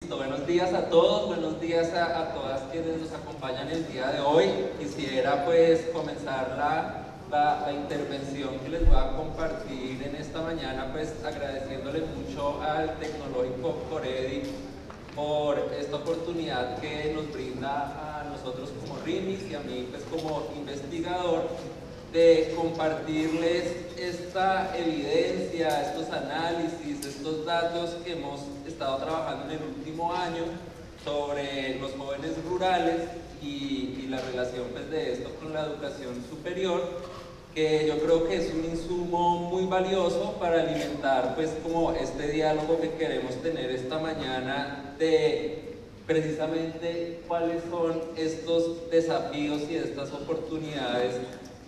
Listo, buenos días a todos, buenos días a todas quienes nos acompañan el día de hoy. Quisiera pues comenzar la intervención que les voy a compartir en esta mañana, pues agradeciéndole mucho al Tecnológico Coredi por esta oportunidad que nos brinda a nosotros como RIMIS y a mí pues como investigador de compartirles esta evidencia, estos análisis, estos datos que hemos estado trabajando en el último año sobre los jóvenes rurales y la relación pues, de esto con la educación superior, que yo creo que es un insumo muy valioso para alimentar pues como este diálogo que queremos tener esta mañana de precisamente cuáles son estos desafíos y estas oportunidades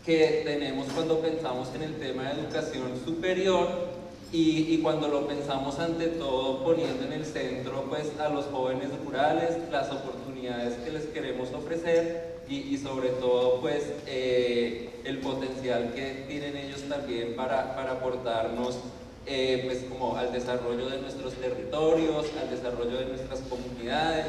que tenemos cuando pensamos en el tema de educación superior y cuando lo pensamos ante todo poniendo en el centro pues a los jóvenes rurales, las oportunidades que les queremos ofrecer y sobre todo pues el potencial que tienen ellos también para aportarnos pues como al desarrollo de nuestros territorios, al desarrollo de nuestras comunidades.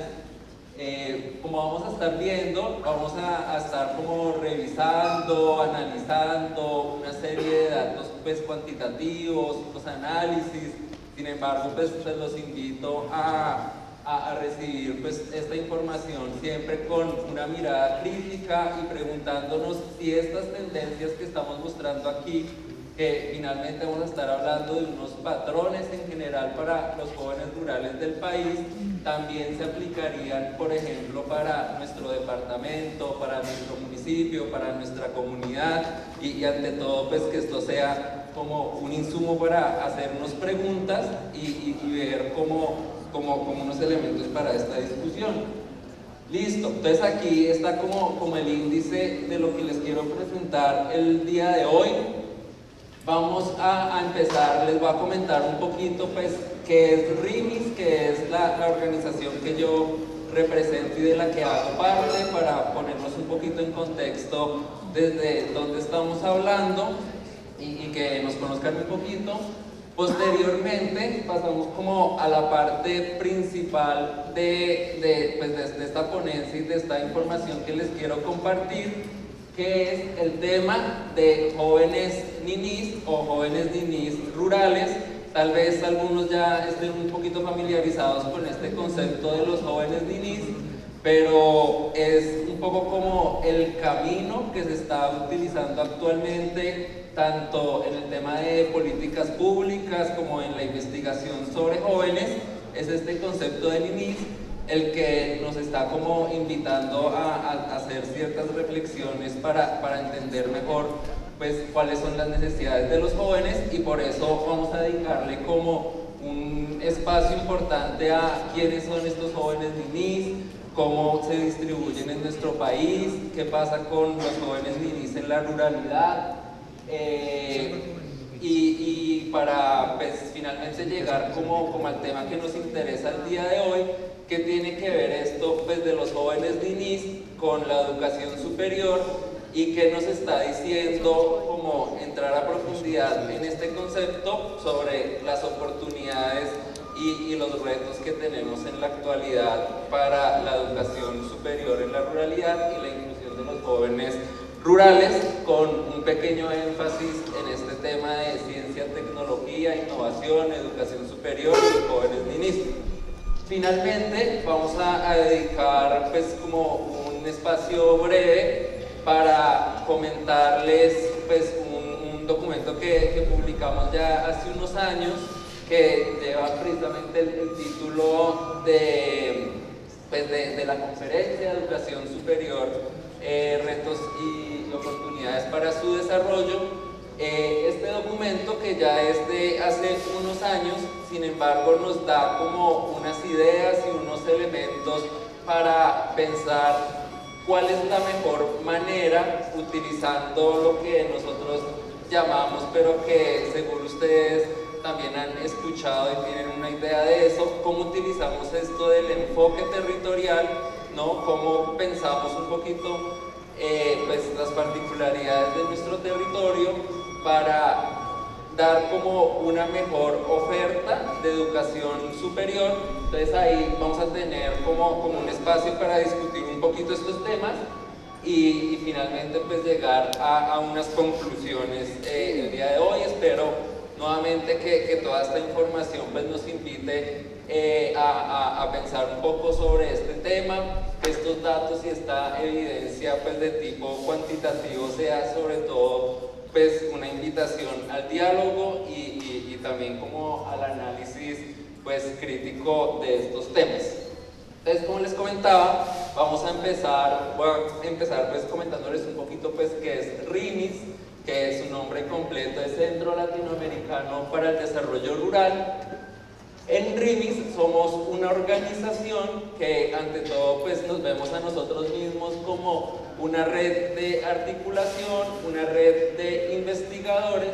Como vamos a estar viendo, vamos a estar como revisando, analizando una serie de datos pues cuantitativos, los análisis. Sin embargo, pues los invito a recibir pues esta información siempre con una mirada crítica y preguntándonos si estas tendencias que estamos mostrando aquí, que finalmente vamos a estar hablando de unos patrones en general para los jóvenes rurales del país, también se aplicarían, por ejemplo, para nuestro departamento, para nuestro municipio, para nuestra comunidad y ante todo, pues que esto sea como un insumo para hacernos preguntas y ver como unos elementos para esta discusión. Listo, entonces aquí está como el índice de lo que les quiero presentar el día de hoy. Vamos a empezar, les voy a comentar un poquito pues qué es RIMIS, que es la organización que yo represento y de la que hago parte, para ponernos un poquito en contexto desde dónde estamos hablando y que nos conozcan un poquito. Posteriormente pasamos como a la parte principal de esta ponencia y de esta información que les quiero compartir, que es el tema de jóvenes ninis o jóvenes ninis rurales. Tal vez algunos ya estén un poquito familiarizados con este concepto de los jóvenes ninis, pero es un poco como el camino que se está utilizando actualmente, tanto en el tema de políticas públicas como en la investigación sobre jóvenes. Es este concepto de ninis el que nos está como invitando a hacer ciertas reflexiones para entender mejor pues cuáles son las necesidades de los jóvenes, y por eso vamos a dedicarle como un espacio importante a quiénes son estos jóvenes ninis, cómo se distribuyen en nuestro país, qué pasa con los jóvenes ninis en la ruralidad, y para pues finalmente llegar como al tema que nos interesa el día de hoy, que tiene que ver esto pues de los jóvenes ninis con la educación superior, y que nos está diciendo como entrar a profundidad en este concepto sobre las oportunidades y los retos que tenemos en la actualidad para la educación superior en la ruralidad y la inclusión de los jóvenes rurales, con un pequeño énfasis en este tema de ciencia, tecnología, innovación, educación superior y jóvenes ninis. Finalmente vamos a dedicar pues como un espacio breve para comentarles pues un documento que publicamos ya hace unos años, que lleva precisamente el título de la conferencia de educación superior, retos y oportunidades para su desarrollo. Este documento, que ya es de hace unos años, sin embargo nos da como unas ideas y unos elementos para pensar cuál es la mejor manera, utilizando lo que nosotros llamamos, pero que seguro ustedes también han escuchado y tienen una idea de eso, cómo utilizamos esto del enfoque territorial, ¿no? Cómo pensamos un poquito pues las particularidades de nuestro territorio para dar como una mejor oferta de educación superior. Entonces ahí vamos a tener como un espacio para discutir un poquito estos temas y finalmente pues llegar a unas conclusiones el día de hoy. Espero nuevamente que toda esta información pues nos invite a pensar un poco sobre este tema, que estos datos y esta evidencia pues de tipo cuantitativo sea sobre todo pues una invitación al diálogo y también como al análisis pues crítico de estos temas. Entonces, como les comentaba, voy a empezar pues comentándoles un poquito pues qué es RIMIS, que es su nombre completo, es Centro Latinoamericano para el Desarrollo Rural. En RIMIS somos una organización que ante todo pues nos vemos a nosotros mismos como una red de articulación, una red de investigadores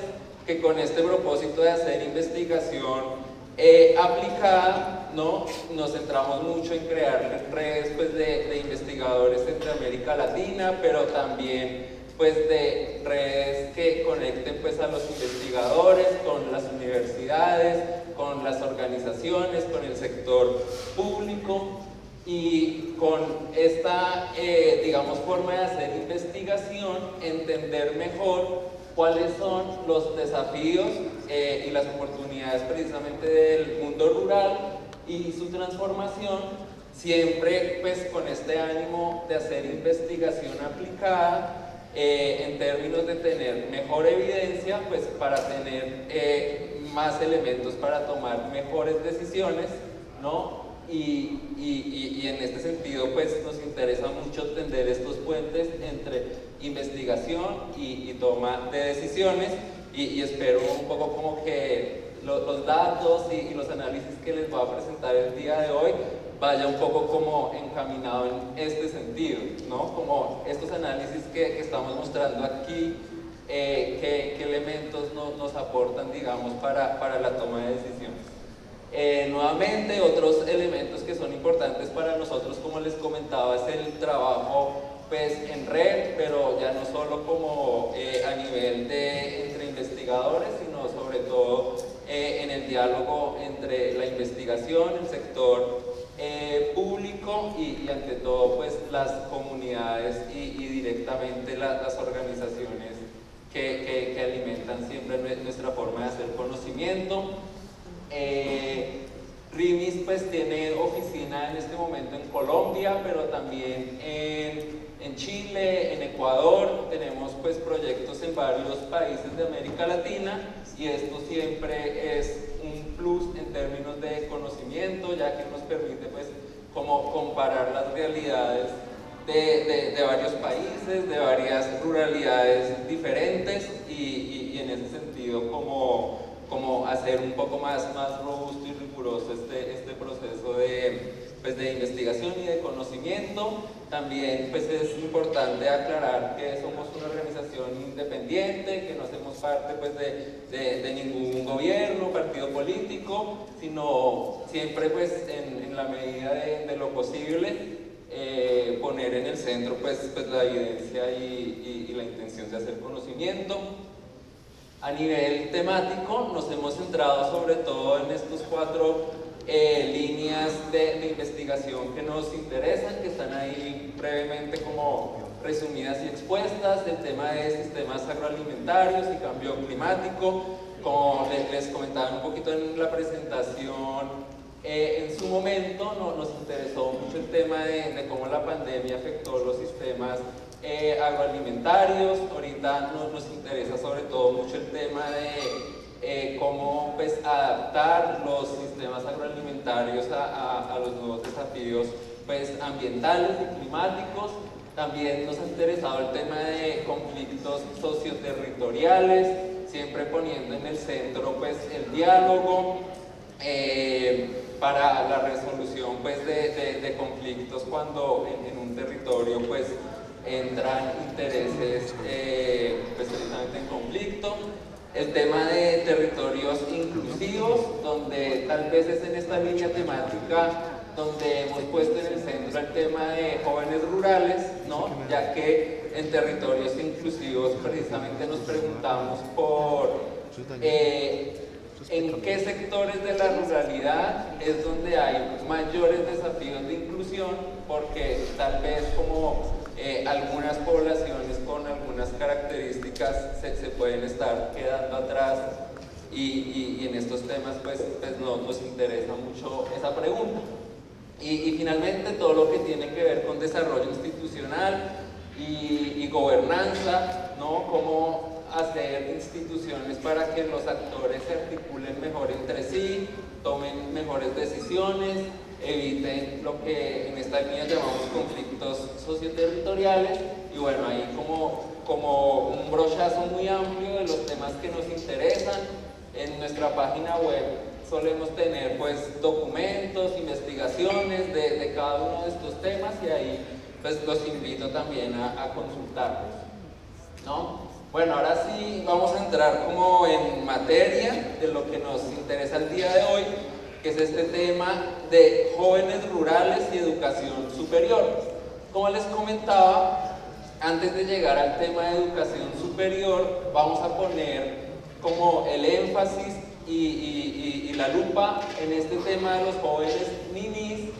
que con este propósito de hacer investigación aplicada, ¿no? Nos centramos mucho en crear redes pues, de investigadores entre América Latina, pero también pues, de redes que conecten pues, a los investigadores con las universidades, con las organizaciones, con el sector público. Y con esta, digamos, forma de hacer investigación, entender mejor cuáles son los desafíos y las oportunidades precisamente del mundo rural y su transformación, siempre pues con este ánimo de hacer investigación aplicada en términos de tener mejor evidencia, pues para tener más elementos para tomar mejores decisiones, ¿no? Y en este sentido pues nos interesa mucho tender estos puentes entre investigación y toma de decisiones y espero un poco como que los datos y los análisis que les voy a presentar el día de hoy vaya un poco como encaminado en este sentido, ¿no? Como estos análisis que estamos mostrando aquí, qué elementos nos aportan, digamos, para la toma de decisiones. Nuevamente, otros elementos que son importantes para nosotros, como les comentaba, es el trabajo pues, en red, pero ya no solo como a nivel entre investigadores, sino sobre todo en el diálogo entre la investigación, el sector público y ante todo pues, las comunidades y directamente las organizaciones que alimentan siempre nuestra forma de hacer conocimiento. RIMIS pues tiene oficina en este momento en Colombia, pero también en Chile, en Ecuador. Tenemos pues proyectos en varios países de América Latina y esto siempre es un plus en términos de conocimiento, ya que nos permite pues como comparar las realidades de varios países, de varias ruralidades diferentes y en ese sentido como hacer un poco más robusto y riguroso este proceso de investigación y de conocimiento. También pues, es importante aclarar que somos una organización independiente, que no hacemos parte pues, de ningún gobierno, partido político, sino siempre pues, en la medida de lo posible poner en el centro pues, la evidencia y la intención de hacer conocimiento. A nivel temático nos hemos centrado sobre todo en estos 4 líneas de investigación que nos interesan, que están ahí brevemente como resumidas y expuestas. El tema de sistemas agroalimentarios y cambio climático, como les comentaba un poquito en la presentación, en su momento nos interesó mucho el tema de cómo la pandemia afectó los sistemas agroalimentarios. Ahorita nos interesa sobre todo mucho el tema de cómo pues, adaptar los sistemas agroalimentarios a los nuevos desafíos pues, ambientales y climáticos. También nos ha interesado el tema de conflictos socioterritoriales, siempre poniendo en el centro pues, el diálogo para la resolución pues, de conflictos cuando en un territorio pues, entran intereses pues, precisamente en conflicto. El tema de territorios inclusivos, donde tal vez es en esta línea temática donde hemos puesto en el centro el tema de jóvenes rurales, ¿no? Ya que en territorios inclusivos precisamente nos preguntamos por en qué sectores de la ruralidad es donde hay mayores desafíos de inclusión, porque tal vez como algunas poblaciones con algunas características se pueden estar quedando atrás y en estos temas pues nos interesa mucho esa pregunta. Y finalmente todo lo que tiene que ver con desarrollo institucional y gobernanza, ¿no? Cómo hacer instituciones para que los actores se articulen mejor entre sí, tomen mejores decisiones, eviten lo que en esta línea llamamos conflictos socioterritoriales, y bueno, ahí como un brochazo muy amplio de los temas que nos interesan. En nuestra página web solemos tener pues documentos, investigaciones de cada uno de estos temas, y ahí pues los invito también a consultarlos, ¿no? Bueno, ahora sí vamos a entrar como en materia de lo que nos interesa el día de hoy, que es este tema de jóvenes rurales y educación superior. Como les comentaba, antes de llegar al tema de educación superior, vamos a poner como el énfasis y la lupa en este tema de los jóvenes ninis,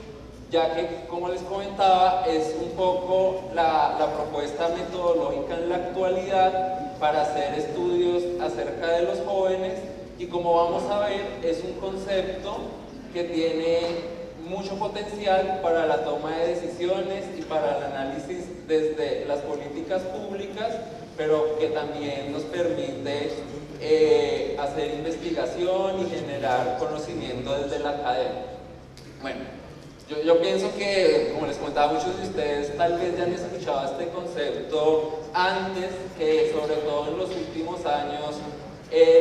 ya que, como les comentaba, es un poco la propuesta metodológica en la actualidad para hacer estudios acerca de los jóvenes, y como vamos a ver, es un concepto que tiene mucho potencial para la toma de decisiones y para el análisis desde las políticas públicas, pero que también nos permite hacer investigación y generar conocimiento desde la academia. Bueno, yo pienso que, como les comentaba, muchos de ustedes tal vez ya han escuchado este concepto antes, que sobre todo en los últimos años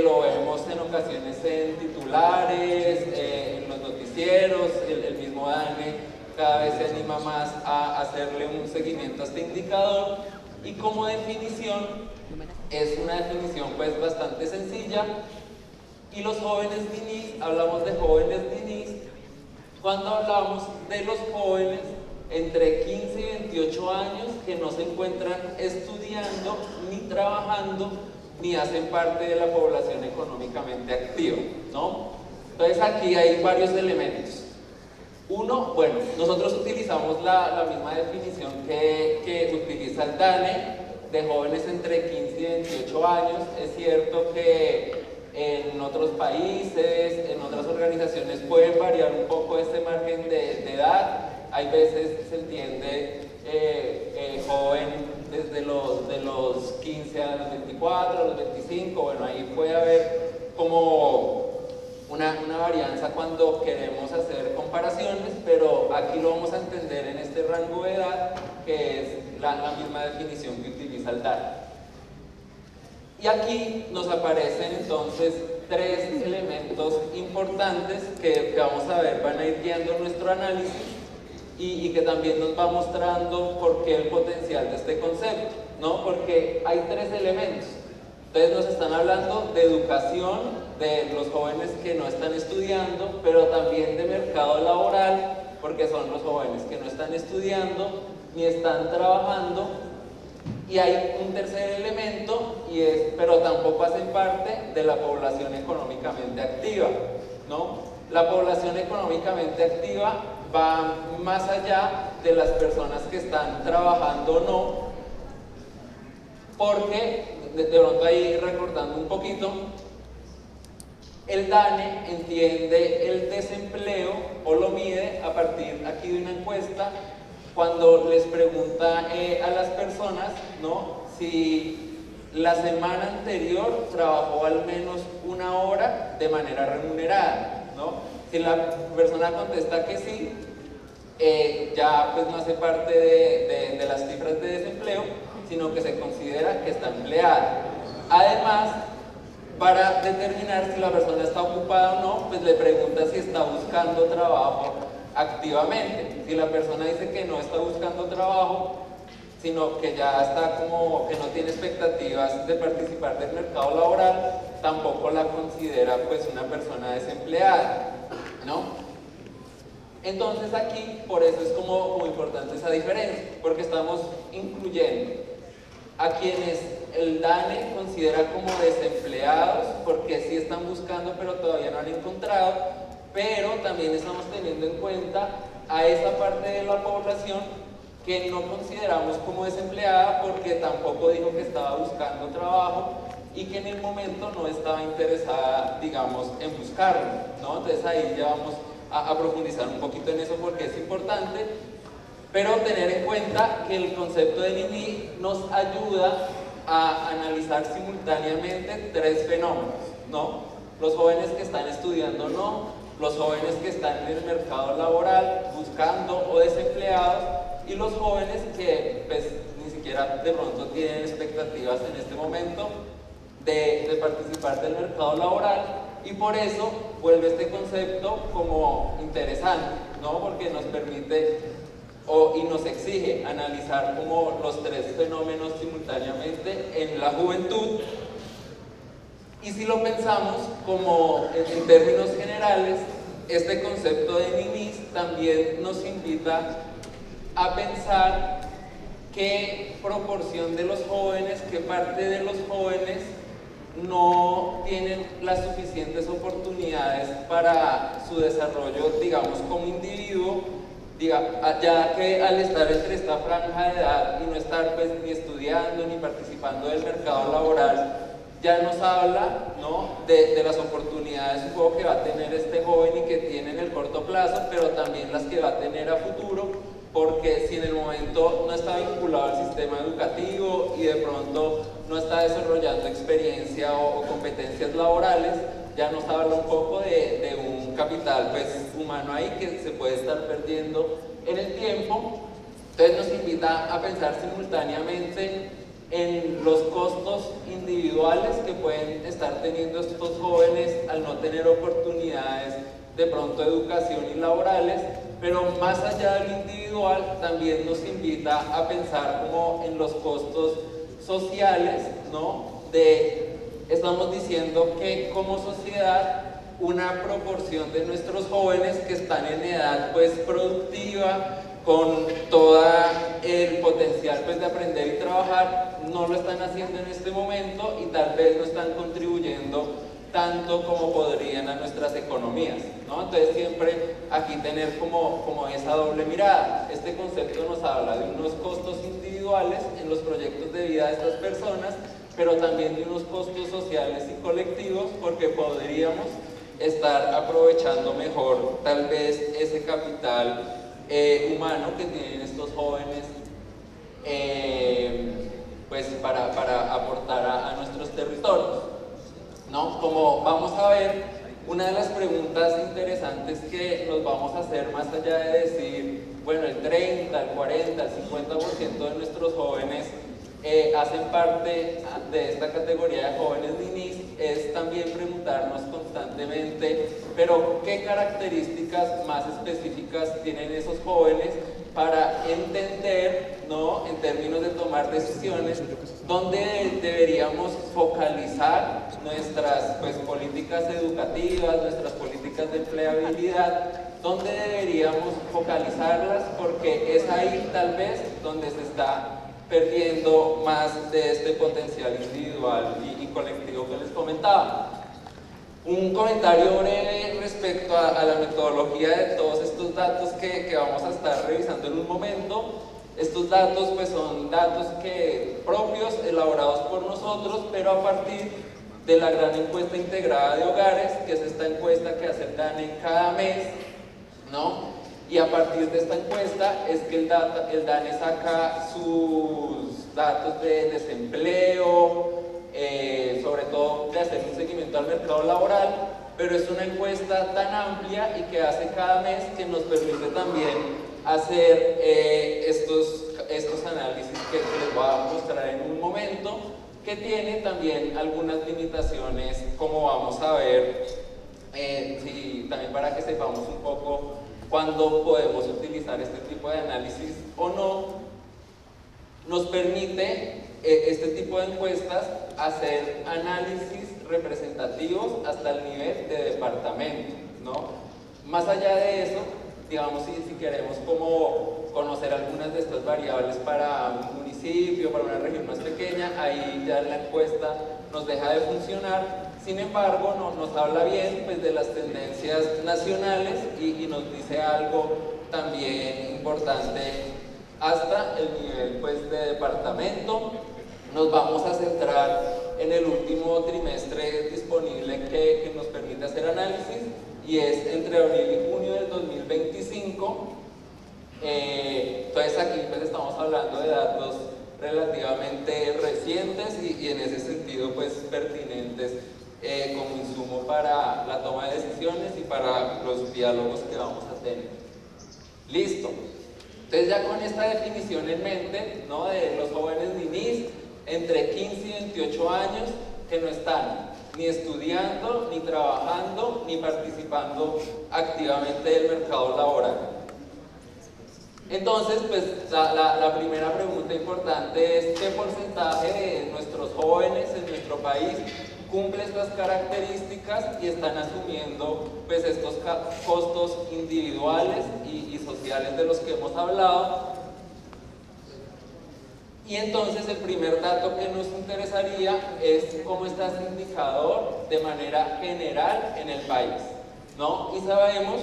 lo vemos en ocasiones en titulares, en los noticieros. El mismo DANE cada vez se anima más a hacerle un seguimiento a este indicador, y como definición es una definición pues bastante sencilla. Y los jóvenes DINIS, hablamos de jóvenes DINIS cuando hablamos de los jóvenes entre 15 y 28 años que no se encuentran estudiando, ni trabajando, ni hacen parte de la población económicamente activa, ¿no? Entonces aquí hay varios elementos. Uno, bueno, nosotros utilizamos la misma definición que utiliza el DANE, de jóvenes entre 15 y 28 años. Es cierto que en otros países, en otras organizaciones pueden variar un poco este margen de edad. Hay veces se entiende joven desde los 15 a los 24, a los 25, bueno, ahí puede haber como una varianza cuando queremos hacer comparaciones, pero aquí lo vamos a entender en este rango de edad, que es la misma definición que utiliza el DANE. Y aquí nos aparecen entonces tres elementos importantes que vamos a ver, van a ir guiando nuestro análisis, y que también nos va mostrando por qué el potencial de este concepto, ¿no? Porque hay tres elementos. Entonces nos están hablando de educación, de los jóvenes que no están estudiando, pero también de mercado laboral, porque son los jóvenes que no están estudiando ni están trabajando. Y hay un tercer elemento, y es, pero tampoco hacen parte de la población económicamente activa, ¿no? La población económicamente activa va más allá de las personas que están trabajando o no, porque, de pronto ahí recordando un poquito, el DANE entiende el desempleo, o lo mide a partir aquí de una encuesta, cuando les pregunta a las personas, ¿no?, si la semana anterior trabajó al menos una hora de manera remunerada, ¿no? Si la persona contesta que sí, ya pues no hace parte de las cifras de desempleo, sino que se considera que está empleada. Además, para determinar si la persona está ocupada o no, pues le pregunta si está buscando trabajo activamente. Si la persona dice que no está buscando trabajo, sino que ya está como que no tiene expectativas de participar del mercado laboral, tampoco la considera pues una persona desempleada, ¿no? Entonces aquí, por eso es como muy importante esa diferencia, porque estamos incluyendo a quienes el DANE considera como desempleados, porque sí están buscando pero todavía no han encontrado, pero también estamos teniendo en cuenta a esa parte de la población que no consideramos como desempleada porque tampoco dijo que estaba buscando trabajo y que en el momento no estaba interesada, digamos, en buscarlo, ¿no? Entonces ahí ya vamos a profundizar un poquito en eso porque es importante, pero tener en cuenta que el concepto de NINI nos ayuda a analizar simultáneamente tres fenómenos, ¿no? Los jóvenes que están estudiando no, los jóvenes que están en el mercado laboral buscando o desempleados y los jóvenes que pues ni siquiera de pronto tienen expectativas en este momento de participar del mercado laboral, y por eso vuelve este concepto como interesante, ¿no? Porque nos permite y nos exige analizar como los tres fenómenos simultáneamente en la juventud. Y si lo pensamos como en términos generales, este concepto de ninis también nos invita a pensar qué proporción de los jóvenes, qué parte de los jóvenes no tienen las suficientes oportunidades para su desarrollo, digamos, como individuo, ya que al estar entre esta franja de edad y no estar pues ni estudiando ni participando del mercado laboral, ya nos habla, ¿no?, de las oportunidades, supongo, que va a tener este joven y que tiene en el corto plazo, pero también las que va a tener a futuro, porque si en el momento no está vinculado al sistema educativo y de pronto no está desarrollando experiencia o competencias laborales, ya nos habla un poco de un capital pues humano ahí que se puede estar perdiendo en el tiempo. Entonces nos invita a pensar simultáneamente en los costos individuales que pueden estar teniendo estos jóvenes al no tener oportunidades de pronto de educación y laborales, pero más allá de lo individual también nos invita a pensar como en los costos sociales, ¿no? Estamos diciendo que como sociedad una proporción de nuestros jóvenes que están en edad pues productiva, con todo el potencial pues de aprender y trabajar, no lo están haciendo en este momento y tal vez no están contribuyendo tanto como podrían a nuestras economías, ¿no? Entonces siempre aquí tener como esa doble mirada. Este concepto nos habla de unos costos individuales en los proyectos de vida de estas personas, pero también de unos costos sociales y colectivos, porque podríamos estar aprovechando mejor tal vez ese capital humano que tienen estos jóvenes pues para aportar a nuestros territorios, ¿no? Como vamos a ver, una de las preguntas interesantes que nos vamos a hacer, más allá de decir, bueno, el 30, el 40, el 50% de nuestros jóvenes hacen parte de esta categoría de jóvenes ninis, es también preguntarnos constantemente, pero ¿qué características más específicas tienen esos jóvenes para entender, ¿no?, en términos de tomar decisiones, dónde deberíamos focalizar nuestras pues, políticas educativas, nuestras políticas de empleabilidad, dónde deberíamos focalizarlas, porque es ahí tal vez donde se está perdiendo más de este potencial individual y colectivo que les comentaba. Un comentario breve respecto a la metodología de todos estos datos que vamos a estar revisando en un momento. Estos datos pues son datos propios, elaborados por nosotros, pero a partir de la gran encuesta integrada de hogares, que es esta encuesta que hace el DANE cada mes, ¿no? Y a partir de esta encuesta es que el DANE saca sus datos de desempleo, sobre todo de hacer un seguimiento al mercado laboral, pero es una encuesta tan amplia y que hace cada mes que nos permite también hacer estos análisis que les voy a mostrar en un momento, que tiene también algunas limitaciones, como vamos a ver, también para que sepamos un poco cuándo podemos utilizar este tipo de análisis o no. Nos permite este tipo de encuestas hacer análisis representativos hasta el nivel de departamento, ¿no? Más allá de eso, digamos, si queremos como conocer algunas de estas variables para un municipio, para una región más pequeña, ahí ya la encuesta nos deja de funcionar. Sin embargo, nos habla bien pues, de las tendencias nacionales y nos dice algo también importante hasta el nivel pues, de departamento. Nos vamos a centrar en el último trimestre disponible que nos permite hacer análisis, y es entre abril y junio del 2025. Entonces aquí pues estamos hablando de datos relativamente recientes y en ese sentido pues pertinentes como insumo para la toma de decisiones y para los diálogos que vamos a tener. Listo. Entonces ya con esta definición en mente, ¿no?, de los jóvenes ninis entre 15 y 28 años que no están ni estudiando, ni trabajando, ni participando activamente del mercado laboral. Entonces, pues la primera pregunta importante es ¿qué porcentaje de nuestros jóvenes en nuestro país cumple estas características y están asumiendo pues estos costos individuales y sociales de los que hemos hablado? Y entonces el primer dato que nos interesaría es cómo está este indicador de manera general en el país, ¿no? Y sabemos,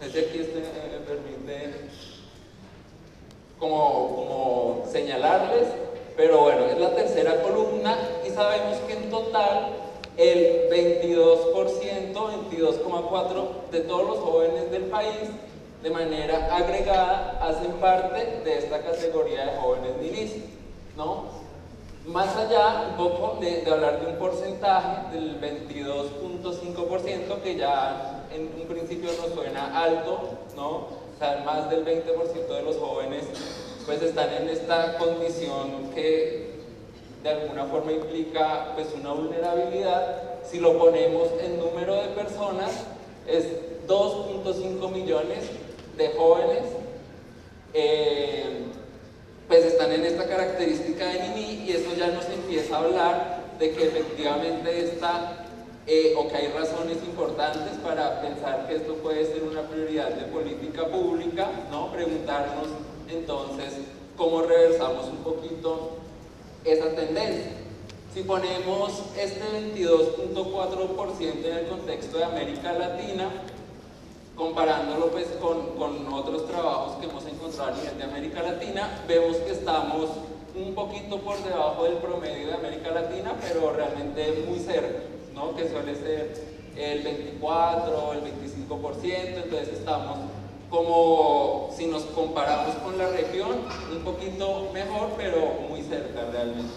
desde aquí me permite como señalarles, pero bueno, es la tercera columna y sabemos que en total el 22%, 22,4% de todos los jóvenes del país de manera agregada hacen parte de esta categoría de jóvenes ninis, ¿no? Más allá un poco de hablar de un porcentaje del 22,5%, que ya en un principio nos suena alto, ¿no? O sea, más del 20% de los jóvenes pues están en esta condición que de alguna forma implica pues una vulnerabilidad. Si lo ponemos en número de personas, es 2.5 millones de jóvenes pues están en esta característica de NINI, y eso ya nos empieza a hablar de que efectivamente o que hay razones importantes para pensar que esto puede ser una prioridad de política pública, ¿no? Preguntarnos entonces cómo reversamos un poquito esa tendencia. Si ponemos este 22,4% en el contexto de América Latina, comparándolo pues con otros trabajos que hemos encontrado a nivel de América Latina, vemos que estamos un poquito por debajo del promedio de América Latina, pero realmente muy cerca, ¿no? Que suele ser el 24, el 25%, entonces estamos como, si nos comparamos con la región, un poquito mejor, pero muy cerca realmente.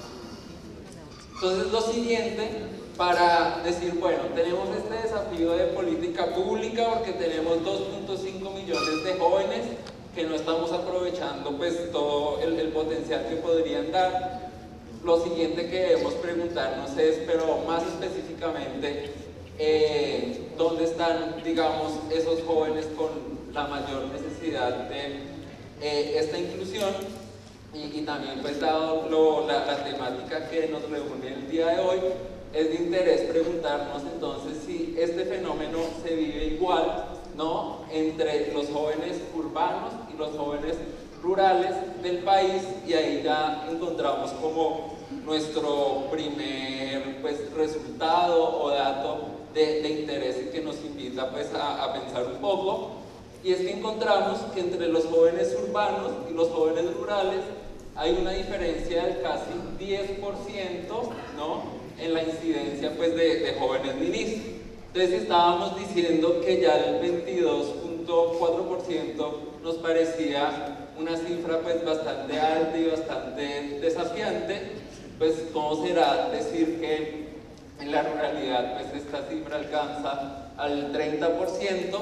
Entonces lo siguiente, para decir, bueno, tenemos este desafío de política pública porque tenemos 2.5 millones de jóvenes que no estamos aprovechando pues todo el potencial que podrían dar. Lo siguiente que debemos preguntarnos es, pero más específicamente, ¿dónde están, digamos, esos jóvenes con la mayor necesidad de esta inclusión? Y también pues dado la temática que nos reúne el día de hoy, es de interés preguntarnos entonces si este fenómeno se vive igual, ¿no?, entre los jóvenes urbanos y los jóvenes rurales del país, y ahí ya encontramos como nuestro primer pues, resultado o dato de interés y que nos invita pues, a pensar un poco, y es que encontramos que entre los jóvenes urbanos y los jóvenes rurales hay una diferencia del casi 10%, ¿no?, en la incidencia pues, de jóvenes ninis. Entonces estábamos diciendo que ya el 22,4% nos parecía una cifra pues, bastante alta y bastante desafiante, pues ¿cómo será decir que en la ruralidad pues, esta cifra alcanza al 30%?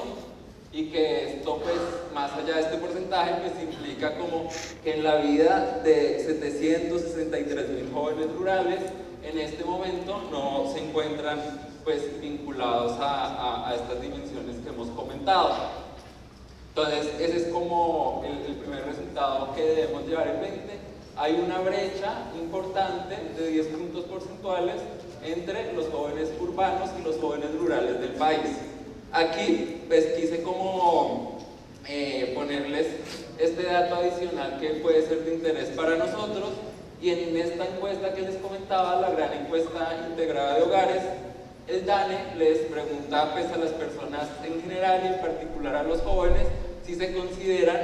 Y que esto, pues, más allá de este porcentaje, pues implica como que en la vida de 763.000 jóvenes rurales, en este momento no se encuentran, pues, vinculados a estas dimensiones que hemos comentado. Entonces, ese es como el primer resultado que debemos llevar en mente. Hay una brecha importante de 10 puntos porcentuales entre los jóvenes urbanos y los jóvenes rurales del país. Aquí pues quise como ponerles este dato adicional que puede ser de interés para nosotros. Y en esta encuesta que les comentaba, la gran encuesta integrada de hogares, el DANE les pregunta pues, a las personas en general y en particular a los jóvenes si se consideran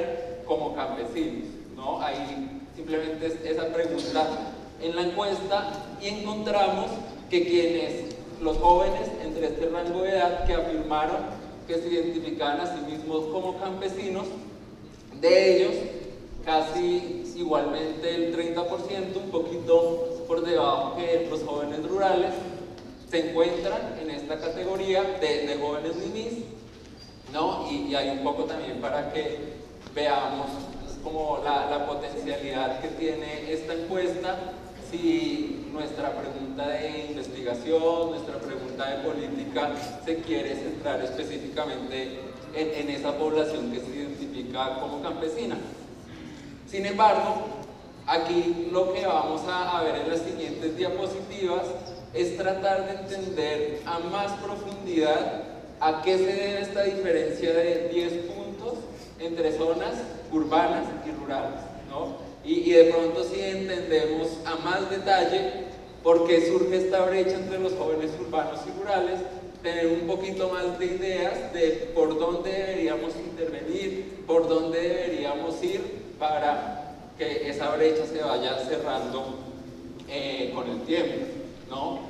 como campesinos, ¿no? Ahí simplemente es esa pregunta en la encuesta y encontramos que los jóvenes entre este rango de edad que afirmaron que se identificaban a sí mismos como campesinos, de ellos casi igualmente el 30%, un poquito por debajo que los jóvenes rurales, se encuentran en esta categoría de jóvenes ninis, ¿no? Y hay un poco también para que veamos como la potencialidad que tiene esta encuesta, si nuestra pregunta de investigación, nuestra pregunta de política se quiere centrar específicamente en esa población que se identifica como campesina. Sin embargo, aquí lo que vamos a ver en las siguientes diapositivas es tratar de entender a más profundidad a qué se debe esta diferencia de 10 puntos entre zonas urbanas y rurales, ¿no? Y de pronto sí entendemos a más detalle por qué surge esta brecha entre los jóvenes urbanos y rurales, tener un poquito más de ideas de por dónde deberíamos intervenir, por dónde deberíamos ir para que esa brecha se vaya cerrando con el tiempo, ¿no?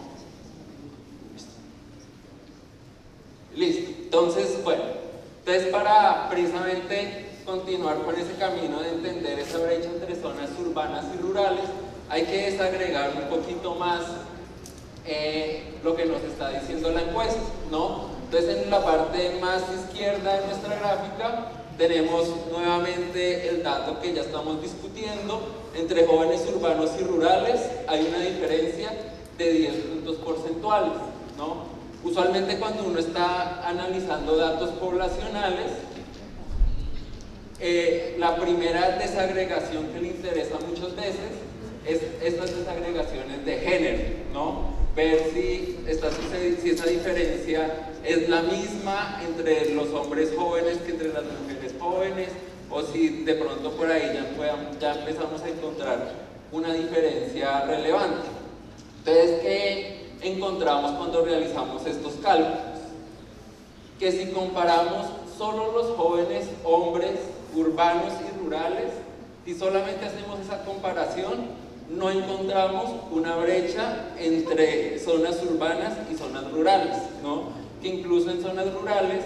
Listo. Entonces, bueno, para precisamente continuar con ese camino de entender esa brecha entre zonas urbanas y rurales, hay que desagregar un poquito más lo que nos está diciendo la encuesta, ¿no? Entonces, en la parte más izquierda de nuestra gráfica tenemos nuevamente el dato que ya estamos discutiendo. Entre jóvenes urbanos y rurales hay una diferencia de 10 puntos porcentuales, ¿no? Usualmente cuando uno está analizando datos poblacionales, la primera desagregación que le interesa muchas veces es estas desagregaciones de género, ¿no? Ver si esa diferencia es la misma entre los hombres jóvenes que entre las mujeres jóvenes, o si de pronto por ahí ya empezamos a encontrar una diferencia relevante. Entonces, ¿qué encontramos cuando realizamos estos cálculos? Que si comparamos solo los jóvenes hombres urbanos y rurales, si solamente hacemos esa comparación, no encontramos una brecha entre zonas urbanas y zonas rurales, ¿no? Que incluso en zonas rurales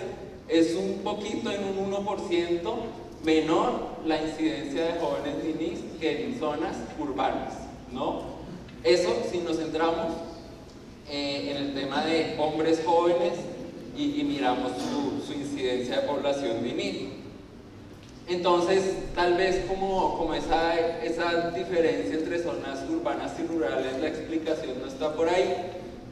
es un poquito, en un 1% menor la incidencia de jóvenes ninis que en zonas urbanas, ¿no? Eso si nos centramos en el tema de hombres jóvenes y miramos su incidencia de población ninis. Entonces, tal vez como esa diferencia entre zonas urbanas y rurales, la explicación no está por ahí,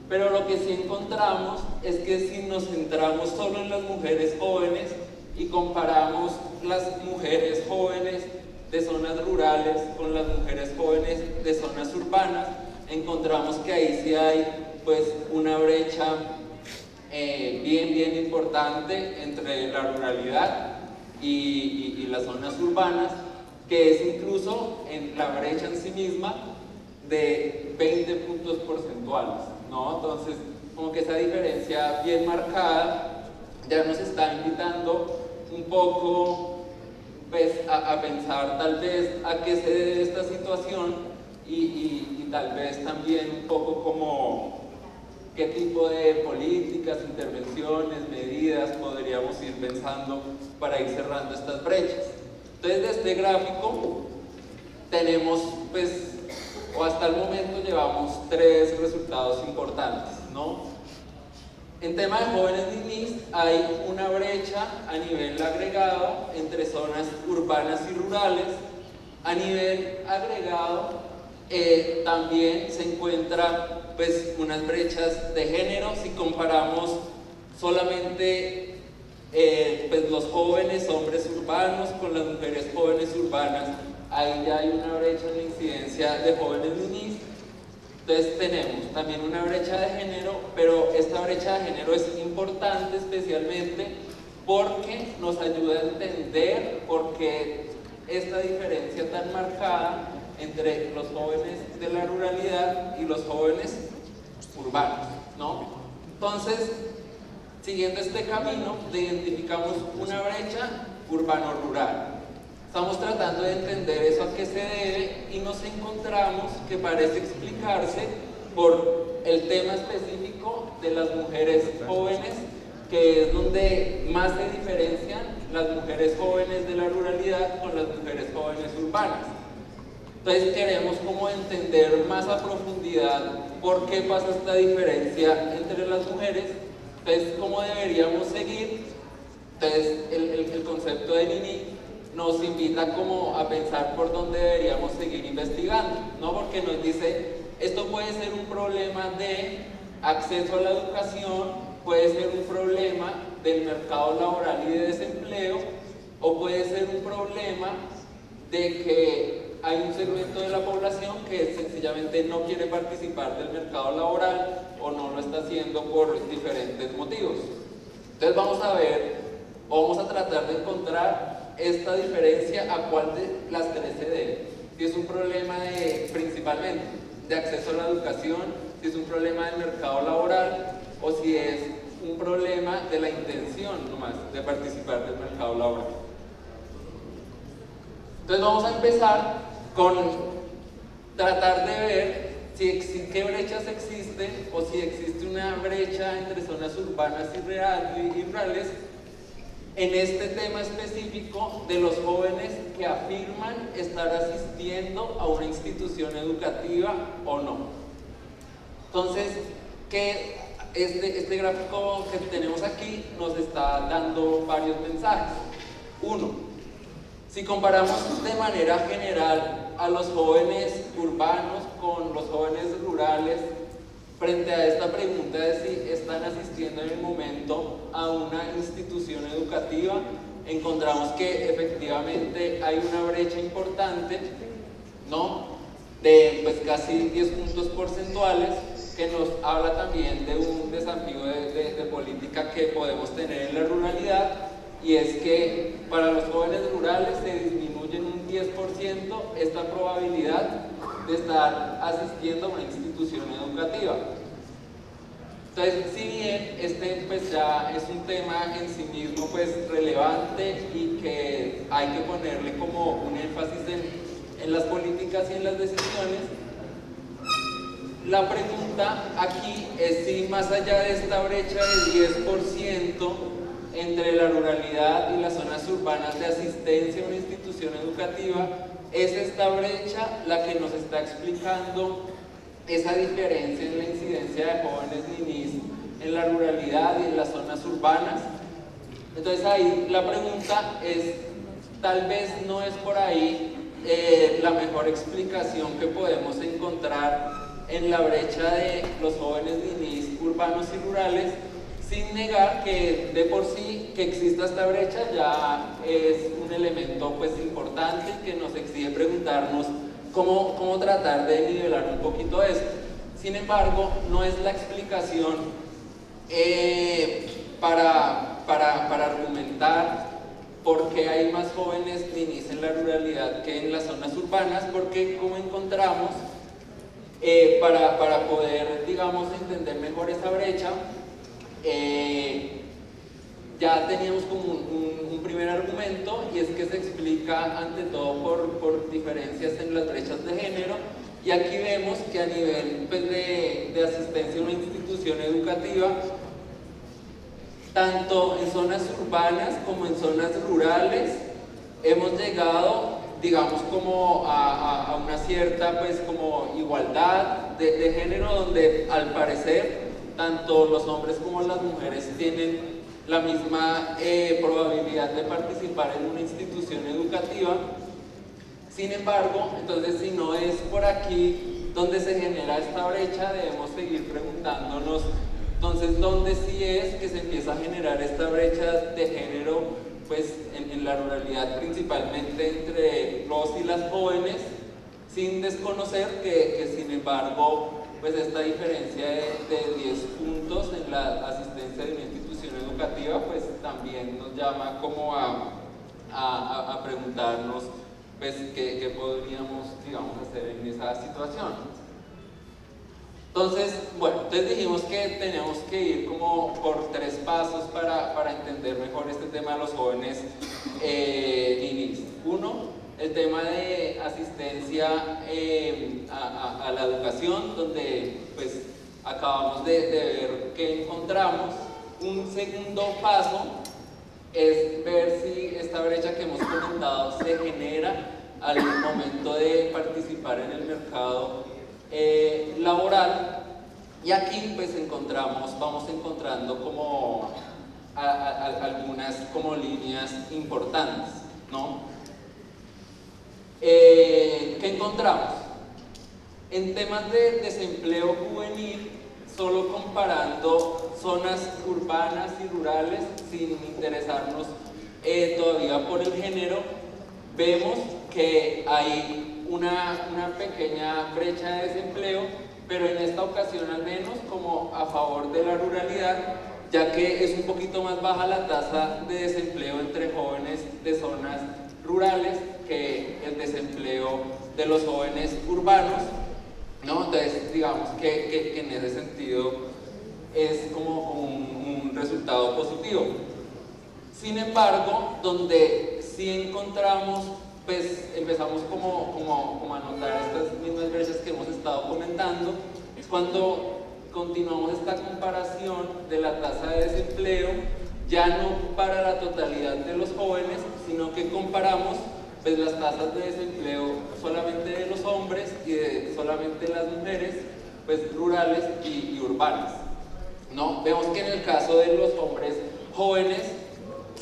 pero lo que sí encontramos es que si nos centramos solo en las mujeres jóvenes y comparamos las mujeres jóvenes de zonas rurales con las mujeres jóvenes de zonas urbanas, encontramos que ahí sí hay pues una brecha bien importante entre la ruralidad y las zonas urbanas, que es incluso en la brecha en sí misma de 20 puntos porcentuales, ¿no? Entonces, como que esa diferencia bien marcada ya nos está invitando un poco pues, a pensar tal vez a qué se debe esta situación y tal vez también un poco como qué tipo de políticas, intervenciones, medidas podríamos ir pensando para ir cerrando estas brechas. Entonces, de este gráfico tenemos, pues, o hasta el momento llevamos 3 resultados importantes, ¿no? En tema de jóvenes ninis hay una brecha a nivel agregado entre zonas urbanas y rurales. A nivel agregado también se encuentra pues unas brechas de género. Si comparamos solamente pues los jóvenes hombres urbanos con las mujeres jóvenes urbanas, ahí ya hay una brecha en la incidencia de jóvenes ninis. Entonces tenemos también una brecha de género, pero esta brecha de género es importante especialmente porque nos ayuda a entender por qué esta diferencia tan marcada entre los jóvenes de la ruralidad y los jóvenes urbanos, ¿no? Entonces, siguiendo este camino, le identificamos una brecha urbano-rural. Estamos tratando de entender eso a qué se debe y nos encontramos que parece explicarse por el tema específico de las mujeres jóvenes, que es donde más se diferencian las mujeres jóvenes de la ruralidad con las mujeres jóvenes urbanas. Entonces queremos como entender más a profundidad por qué pasa esta diferencia entre las mujeres, entonces cómo deberíamos seguir. Entonces el concepto de Nini nos invita como a pensar por dónde deberíamos seguir investigando, ¿no? Porque nos dice, esto puede ser un problema de acceso a la educación, puede ser un problema del mercado laboral y de desempleo, o puede ser un problema de que hay un segmento de la población que sencillamente no quiere participar del mercado laboral o no lo está haciendo por diferentes motivos. Entonces vamos a ver, o vamos a tratar de encontrar esta diferencia a cuál de las tres se debe. Si es un problema principalmente de acceso a la educación, si es un problema del mercado laboral o si es un problema de la intención nomás de participar del mercado laboral. Entonces vamos a empezar con tratar de ver qué brechas existen o si existe una brecha entre zonas urbanas y rurales en este tema específico de los jóvenes que afirman estar asistiendo a una institución educativa o no. Entonces, este gráfico que tenemos aquí nos está dando varios mensajes. Uno, si comparamos de manera general a los jóvenes urbanos con los jóvenes rurales, frente a esta pregunta de si están asistiendo en el momento a una institución educativa, encontramos que efectivamente hay una brecha importante, ¿no? De pues casi 10 puntos porcentuales, que nos habla también de un desafío de política que podemos tener en la ruralidad, y es que para los jóvenes rurales se disminuye en un 10% esta probabilidad de estar asistiendo a una institución educativa. Entonces, si bien este pues ya es un tema en sí mismo pues relevante y que hay que ponerle como un énfasis en las políticas y en las decisiones, la pregunta aquí es si más allá de esta brecha de 10% entre la ruralidad y las zonas urbanas de asistencia a una institución educativa, es esta brecha la que nos está explicando esa diferencia en la incidencia de jóvenes ninis en la ruralidad y en las zonas urbanas. Entonces ahí la pregunta es, tal vez no es por ahí la mejor explicación que podemos encontrar en la brecha de los jóvenes ninis urbanos y rurales, sin negar que de por sí que exista esta brecha ya es un elemento pues importante que nos exige preguntarnos cómo tratar de nivelar un poquito esto. Sin embargo, no es la explicación para argumentar por qué hay más jóvenes ninis en la ruralidad que en las zonas urbanas, porque como encontramos, para poder, digamos, entender mejor esa brecha, ya teníamos como un primer argumento, y es que se explica ante todo por diferencias en las brechas de género, y aquí vemos que a nivel pues, de asistencia a una institución educativa, tanto en zonas urbanas como en zonas rurales, hemos llegado, digamos, como a una cierta pues como igualdad de género, donde al parecer tanto los hombres como las mujeres tienen la misma probabilidad de participar en una institución educativa. Sin embargo, entonces si no es por aquí donde se genera esta brecha, debemos seguir preguntándonos, entonces, ¿dónde sí es que se empieza a generar esta brecha de género? Pues en la ruralidad, principalmente entre los y las jóvenes, sin desconocer que sin embargo, pues esta diferencia de 10 puntos en la asistencia de una institución institución educativa, pues también nos llama como a preguntarnos pues qué podríamos, digamos, hacer en esa situación. Entonces, bueno, dijimos que teníamos que ir como por 3 pasos para entender mejor este tema de los jóvenes ninis. Uno, el tema de asistencia a la educación, donde pues acabamos de ver qué encontramos. Un segundo paso es ver si esta brecha que hemos comentado se genera al momento de participar en el mercado laboral, y aquí pues vamos encontrando como algunas como líneas importantes, ¿no? ¿Qué encontramos? En temas de desempleo juvenil, solo comparando zonas urbanas y rurales, sin interesarnos todavía por el género, vemos que hay una pequeña brecha de desempleo, pero en esta ocasión al menos como a favor de la ruralidad, ya que es un poquito más baja la tasa de desempleo entre jóvenes de zonas rurales que el desempleo de los jóvenes urbanos, ¿no? Entonces digamos que en ese sentido es como un resultado positivo. Sin embargo, donde sí encontramos, pues empezamos como a notar estas mismas brechas que hemos estado comentando, es cuando continuamos esta comparación de la tasa de desempleo, ya no para la totalidad de los jóvenes, sino que comparamos pues las tasas de desempleo solamente de los hombres y de solamente las mujeres, pues rurales y urbanas, ¿no? Vemos que en el caso de los hombres jóvenes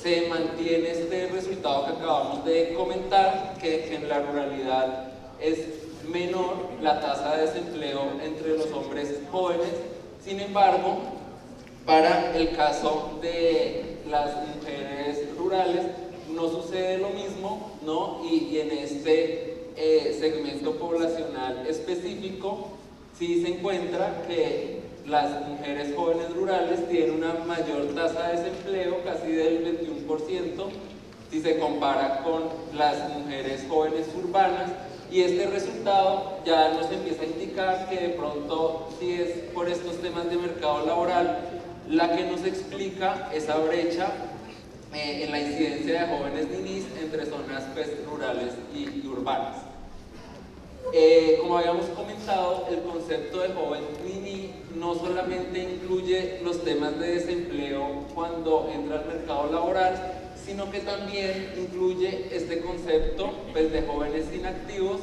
se mantiene este resultado que acabamos de comentar, que en la ruralidad es menor la tasa de desempleo entre los hombres jóvenes. Sin embargo, para el caso de las mujeres rurales no sucede lo mismo, ¿no? Y en este segmento poblacional específico sí se encuentra que las mujeres jóvenes rurales tienen una mayor tasa de desempleo, casi del 21%, si se compara con las mujeres jóvenes urbanas, y este resultado ya nos empieza a indicar que de pronto, si es por estos temas de mercado laboral, la que nos explica esa brecha en la incidencia de jóvenes ninis entre zonas pues, rurales y urbanas. Como habíamos comentado, el concepto de joven nini no solamente incluye los temas de desempleo cuando entra al mercado laboral, sino que también incluye este concepto pues, de jóvenes inactivos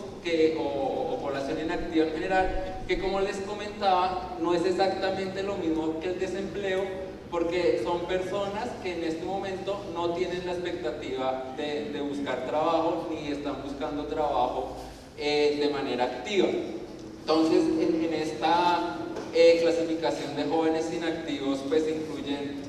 o población inactiva en general, que como les comentaba, no es exactamente lo mismo que el desempleo, porque son personas que en este momento no tienen la expectativa de buscar trabajo ni están buscando trabajo de manera activa. Entonces, en esta clasificación de jóvenes inactivos, pues incluyen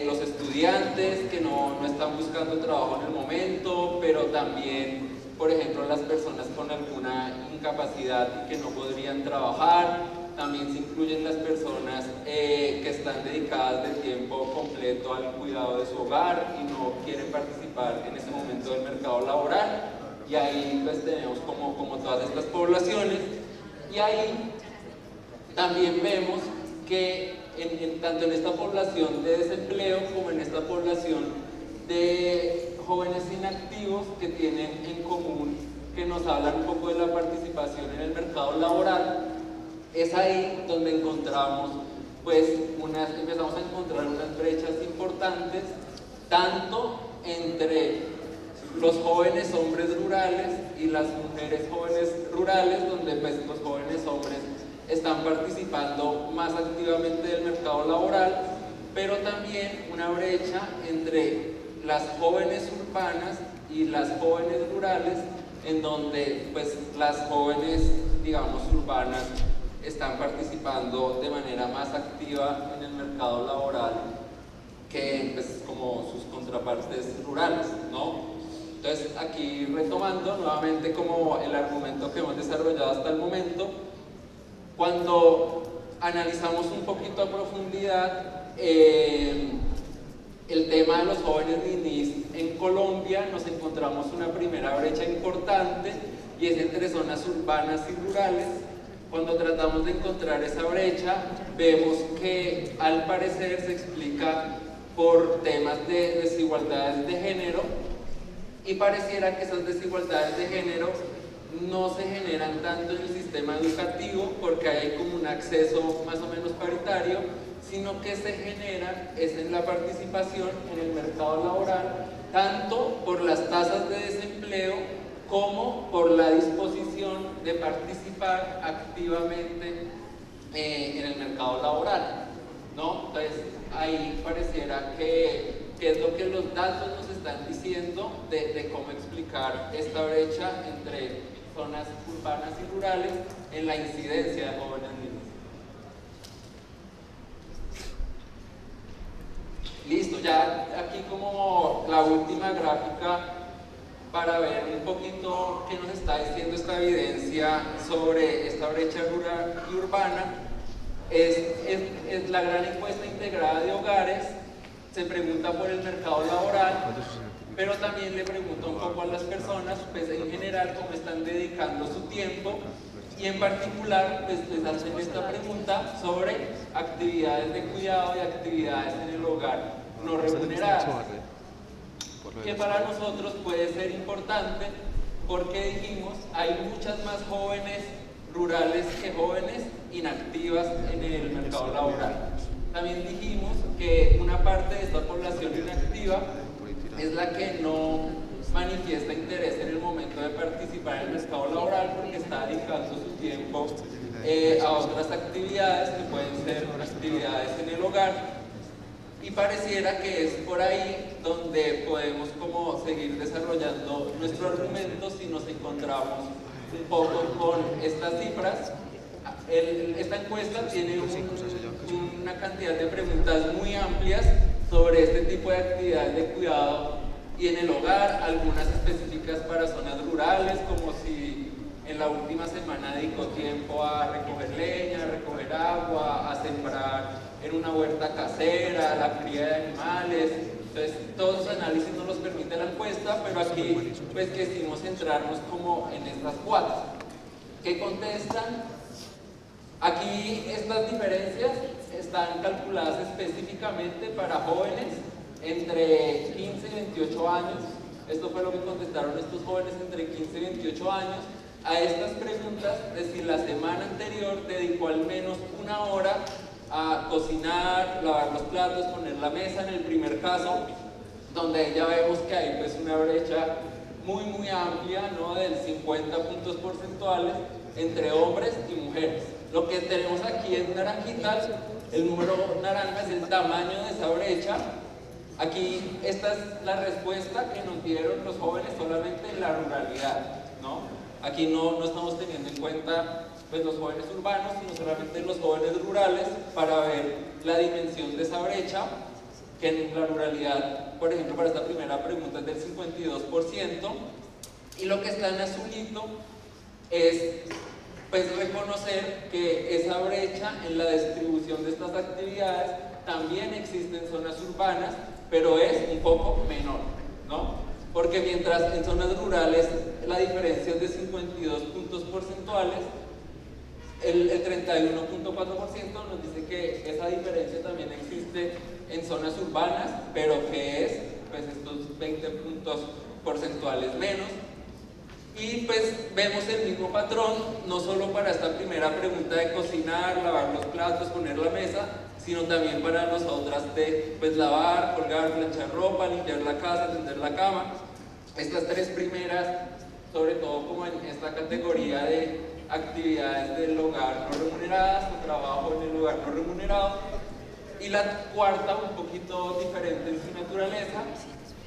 los estudiantes que no están buscando trabajo en el momento, pero también, por ejemplo, las personas con alguna incapacidad que no podrían trabajar. También se incluyen las personas que están dedicadas de tiempo completo al cuidado de su hogar y no quieren participar en ese momento del mercado laboral. Y ahí pues tenemos como todas estas poblaciones, y ahí también vemos que tanto en esta población de desempleo como en esta población de jóvenes inactivos que tienen en común, que nos hablan un poco de la participación en el mercado laboral, es ahí donde encontramos pues empezamos a encontrar unas brechas importantes, tanto entre los jóvenes hombres rurales y las mujeres jóvenes rurales, donde pues los jóvenes hombres están participando más activamente del mercado laboral, pero también una brecha entre las jóvenes urbanas y las jóvenes rurales, en donde pues las jóvenes, digamos, urbanas están participando de manera más activa en el mercado laboral que pues, como sus contrapartes rurales, ¿no? Entonces, aquí retomando nuevamente como el argumento que hemos desarrollado hasta el momento, cuando analizamos un poquito a profundidad el tema de los jóvenes ninis en Colombia, nos encontramos una primera brecha importante y es entre zonas urbanas y rurales. Cuando tratamos de encontrar esa brecha, vemos que al parecer se explica por temas de desigualdades de género, y pareciera que esas desigualdades de género no se generan tanto en el sistema educativo porque hay como un acceso más o menos paritario, sino que se generan es en la participación en el mercado laboral, tanto por las tasas de desempleo como por la disposición de participar activamente en el mercado laboral, ¿no? Entonces ahí pareciera que es lo que los datos nos están diciendo de cómo explicar esta brecha entre zonas urbanas y rurales en la incidencia de jóvenes niños. Listo, ya aquí como la última gráfica para ver un poquito qué nos está diciendo esta evidencia sobre esta brecha rural y urbana. Es la gran encuesta integrada de hogares. Se pregunta por el mercado laboral, pero también le pregunta un poco a las personas, pues en general, cómo están dedicando su tiempo, y en particular, pues les hacen esta pregunta sobre actividades de cuidado y actividades en el hogar no remuneradas, que para nosotros puede ser importante porque dijimos, hay muchas más jóvenes rurales que jóvenes inactivas en el mercado laboral. También dijimos que una parte de esta población inactiva es la que no manifiesta interés en el momento de participar en el mercado laboral porque está dedicando su tiempo a otras actividades que pueden ser actividades en el hogar, y pareciera que es por ahí donde podemos como seguir desarrollando nuestro argumento si nos encontramos un poco con estas cifras. Esta encuesta tiene una cantidad de preguntas muy amplias sobre este tipo de actividades de cuidado y en el hogar, algunas específicas para zonas rurales, como si en la última semana dedicó tiempo a recoger leña, a recoger agua, a sembrar en una huerta casera, a la cría de animales. Entonces, todos los análisis nos los permite la encuesta, pero aquí pues quisimos centrarnos como en estas cuatro. ¿Qué contestan? Aquí estas diferencias están calculadas específicamente para jóvenes entre 15 y 28 años. Esto fue lo que contestaron estos jóvenes entre 15 y 28 años a estas preguntas de si la semana anterior dedicó al menos una hora a cocinar, lavar los platos, poner la mesa en el primer caso, donde ya vemos que hay pues una brecha muy amplia, ¿no? Del 50 puntos porcentuales entre hombres y mujeres. Lo que tenemos aquí en naranjita, el número naranja es el tamaño de esa brecha. Aquí esta es la respuesta que nos dieron los jóvenes solamente en la ruralidad, ¿no? Aquí no estamos teniendo en cuenta pues, los jóvenes urbanos, sino solamente los jóvenes rurales para ver la dimensión de esa brecha, que en la ruralidad, por ejemplo, para esta primera pregunta es del 52%, y lo que está en azulito es pues reconocer que esa brecha en la distribución de estas actividades también existe en zonas urbanas, pero es un poco menor, ¿no? Porque mientras en zonas rurales la diferencia es de 52 puntos porcentuales, el 31.4% nos dice que esa diferencia también existe en zonas urbanas, pero que es pues estos 20 puntos porcentuales menos. Y pues vemos el mismo patrón, no solo para esta primera pregunta de cocinar, lavar los platos, poner la mesa, sino también para las otras de pues, lavar, colgar, planchar ropa, limpiar la casa, tender la cama. Estas tres primeras, sobre todo como en esta categoría de actividades del hogar no remuneradas o trabajo en el hogar no remunerado. Y la cuarta, un poquito diferente en su naturaleza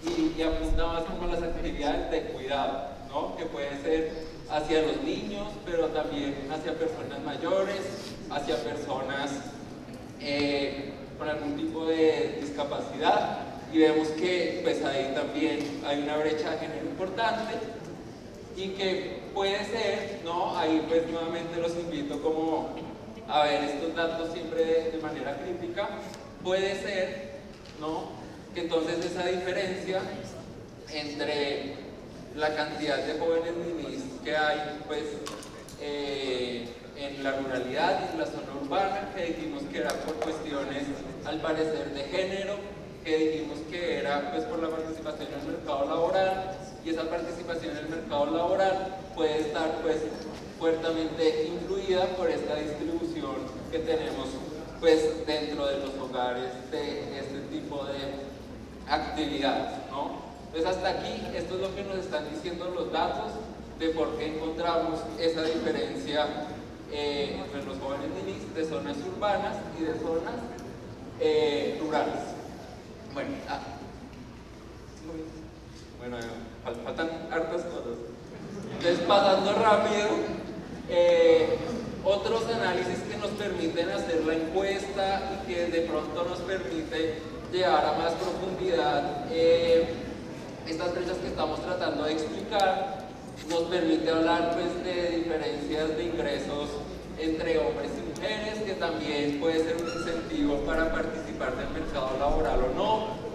y apunta más como a las actividades de cuidado, ¿no? Que puede ser hacia los niños, pero también hacia personas mayores, hacia personas con algún tipo de discapacidad, y vemos que pues ahí también hay una brecha de género importante y que puede ser, ¿no? Ahí pues nuevamente los invito como a ver estos datos siempre de manera crítica. Puede ser, ¿no? que entonces esa diferencia entre la cantidad de jóvenes ninis que hay pues, en la ruralidad y en la zona urbana, que dijimos que era por cuestiones al parecer de género, que dijimos que era pues, por la participación en el mercado laboral, y esa participación en el mercado laboral puede estar pues, fuertemente influida por esta distribución que tenemos pues, dentro de los hogares de este tipo de actividades, ¿no? Entonces hasta aquí, esto es lo que nos están diciendo los datos de por qué encontramos esa diferencia entre los jóvenes ninis de zonas urbanas y de zonas rurales. Bueno, faltan hartas cosas. Entonces, pasando rápido, otros análisis que nos permiten hacer la encuesta y que de pronto nos permite llevar a más profundidad estas brechas que estamos tratando de explicar, nos permite hablar pues, de diferencias de ingresos entre hombres y mujeres, que también puede ser un incentivo para participar del mercado laboral o no.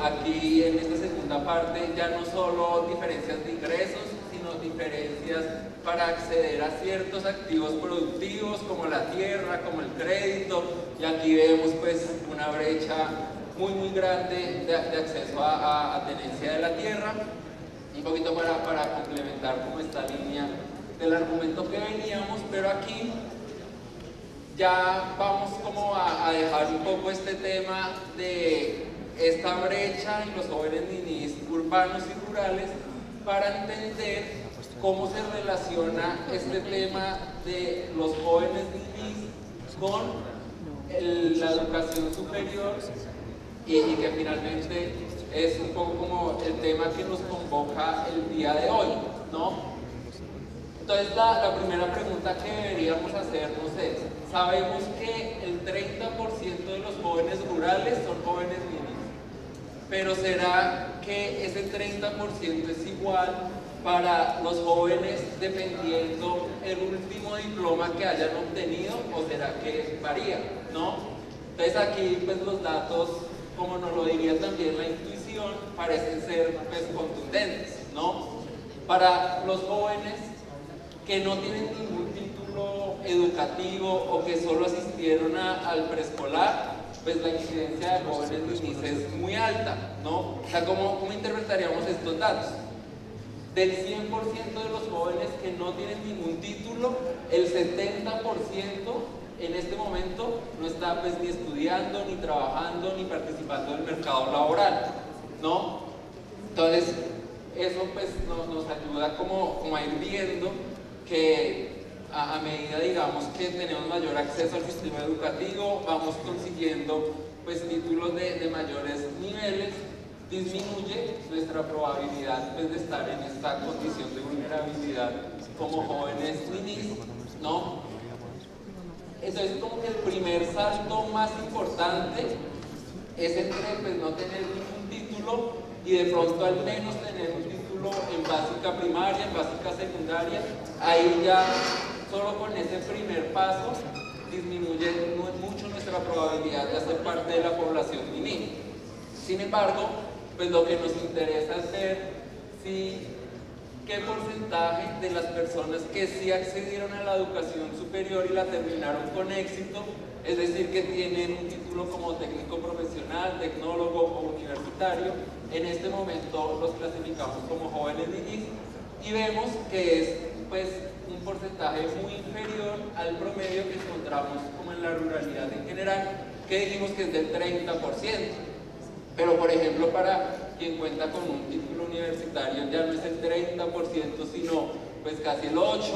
Aquí en esta segunda parte ya no solo diferencias de ingresos, sino diferencias para acceder a ciertos activos productivos como la tierra, como el crédito, y aquí vemos pues una brecha muy grande de acceso a tenencia de la tierra. Un poquito para complementar como esta línea del argumento que veníamos, pero aquí ya vamos como a dejar un poco este tema de esta brecha en los jóvenes ninis urbanos y rurales para entender cómo se relaciona este tema de los jóvenes ninis con la educación superior y que finalmente es un poco como el tema que nos convoca el día de hoy, ¿no? Entonces la primera pregunta que deberíamos hacernos es, sabemos que el 30% de los jóvenes rurales son jóvenes ninis, pero ¿será que ese 30% es igual para los jóvenes dependiendo el último diploma que hayan obtenido o será que varía, ¿no? Entonces aquí pues los datos, como nos lo diría también la intuición, parecen ser pues, contundentes, ¿no? Para los jóvenes que no tienen ningún título educativo o que solo asistieron al preescolar, pues la incidencia de jóvenes ninis es muy alta, ¿no? O sea, ¿cómo interpretaríamos estos datos? Del 100% de los jóvenes que no tienen ningún título, el 70% en este momento no está pues ni estudiando, ni trabajando, ni participando del mercado laboral, ¿no? Entonces, eso pues nos ayuda como a ir viendo que a medida, digamos, que tenemos mayor acceso al sistema educativo, vamos consiguiendo pues títulos de mayores niveles, disminuye nuestra probabilidad pues, de estar en esta condición de vulnerabilidad como jóvenes ninis, ¿no? Entonces como que el primer salto más importante es entre pues, no tener ningún título y de pronto al menos tener un título en básica primaria, en básica secundaria. Ahí ya solo con ese primer paso disminuye mucho nuestra probabilidad de hacer parte de la población niní. Sin embargo, pues lo que nos interesa es ver qué porcentaje de las personas que sí accedieron a la educación superior y la terminaron con éxito, es decir, que tienen un título como técnico profesional, tecnólogo o universitario, en este momento los clasificamos como jóvenes ninis y vemos que es pues, un porcentaje muy inferior al promedio que encontramos como en la ruralidad en general, que dijimos que es del 30%. Pero por ejemplo, para quien cuenta con un título universitario ya no es el 30%, sino pues casi el 8%,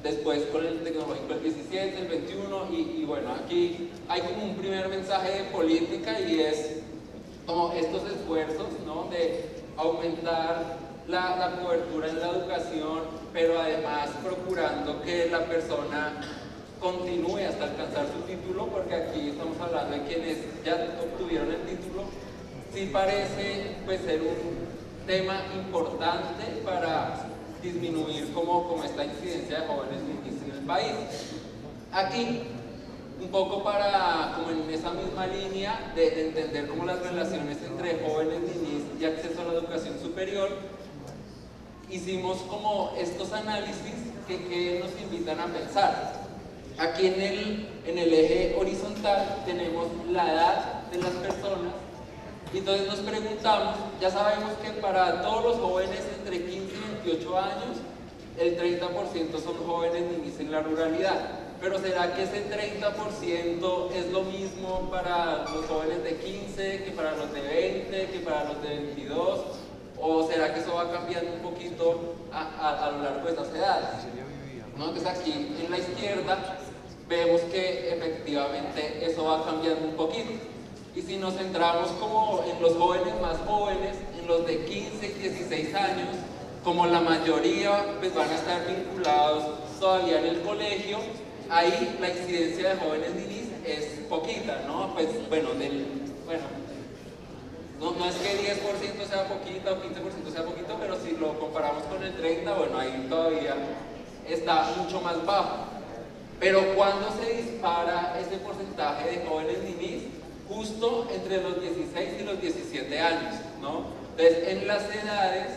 después con el tecnológico el 17%, el 21%, y bueno, aquí hay como un primer mensaje de política y es como estos esfuerzos, ¿no? De aumentar la cobertura en la educación, pero además procurando que la persona continúe hasta alcanzar su título, porque aquí estamos hablando de quienes ya obtuvieron el título. Sí parece pues, ser un tema importante para disminuir como esta incidencia de jóvenes ninis en el país. Aquí un poco para, como en esa misma línea de entender cómo las relaciones entre jóvenes, niñez y acceso a la educación superior, hicimos como estos análisis que nos invitan a pensar. Aquí en el eje horizontal tenemos la edad de las personas, y entonces nos preguntamos, ya sabemos que para todos los jóvenes entre 15 y 28 años, el 30% son jóvenes niños en la ruralidad. Pero ¿será que ese 30% es lo mismo para los jóvenes de 15, que para los de 20, que para los de 22? ¿O será que eso va cambiando un poquito a lo largo de estas edades? ¿No? Entonces aquí en la izquierda vemos que efectivamente eso va cambiando un poquito. Y si nos centramos como en los jóvenes más jóvenes, en los de 15 y 16 años, como la mayoría pues van a estar vinculados todavía en el colegio, ahí la incidencia de jóvenes ninis es poquita, ¿no? Pues bueno, no es que 10% sea poquito o 15% sea poquito, pero si lo comparamos con el 30%, bueno, ahí todavía está mucho más bajo. Pero ¿cuándo se dispara ese porcentaje de jóvenes ninis? Justo entre los 16 y los 17 años, ¿no? Entonces, en las edades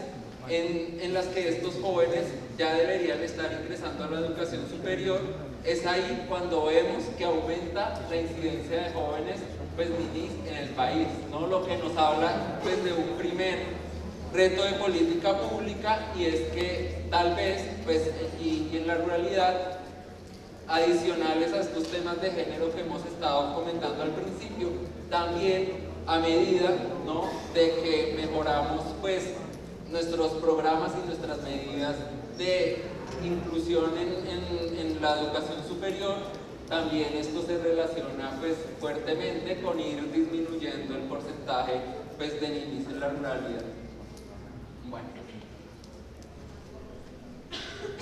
en las que estos jóvenes ya deberían estar ingresando a la educación superior, es ahí cuando vemos que aumenta la incidencia de jóvenes pues ninis en el país, ¿no? Lo que nos habla pues de un primer reto de política pública, y es que tal vez pues y en la ruralidad, adicionales a estos temas de género que hemos estado comentando al principio, también a medida, ¿no?, de que mejoramos pues nuestros programas y nuestras medidas de inclusión en la educación superior, también esto se relaciona pues fuertemente con ir disminuyendo el porcentaje pues de niños en la ruralidad.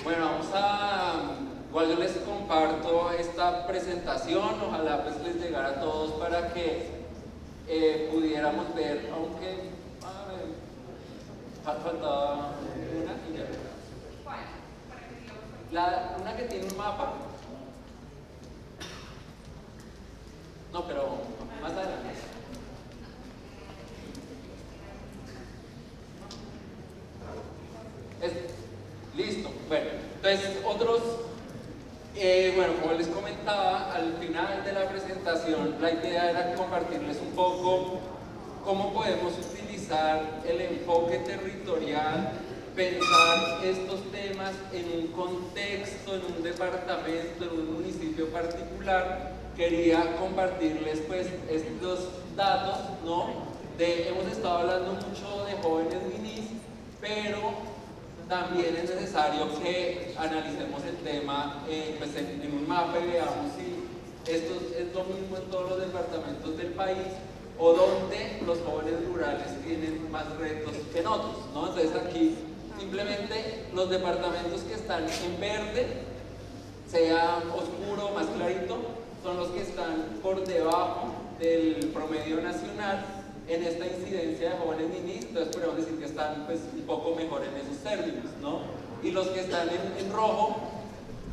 Bueno, vamos a... Igual yo les comparto esta presentación, ojalá pues les llegara a todos para que pudiéramos ver, aunque faltaba una y ya. Una que tiene un mapa. No, pero más adelante. Listo. Bueno, entonces otros... bueno, como les comentaba, al final de la presentación la idea era compartirles un poco cómo podemos utilizar el enfoque territorial, pensar estos temas en un contexto, en un departamento, en un municipio particular. Quería compartirles pues estos datos, ¿no? Hemos estado hablando mucho de jóvenes ninis, pero también es necesario que analicemos el tema pues en un mapa y veamos si esto es lo mismo en todos los departamentos del país o donde los jóvenes rurales tienen más retos que en otros, ¿no? Entonces aquí simplemente los departamentos que están en verde, sea oscuro o más clarito, son los que están por debajo del promedio nacional en esta incidencia de jóvenes ninis. Entonces podemos decir que están pues un poco mejor en esos términos, ¿no? Y los que están en rojo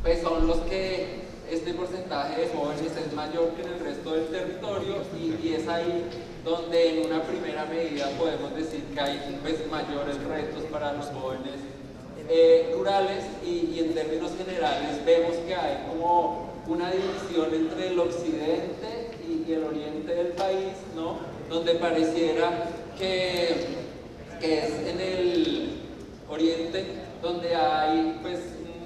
pues son los que este porcentaje de jóvenes es mayor que en el resto del territorio, y es ahí donde en una primera medida podemos decir que hay pues mayores retos para los jóvenes rurales, y en términos generales vemos que hay como una división entre el occidente y el oriente del país, ¿no? Donde pareciera que es en el oriente donde hay pues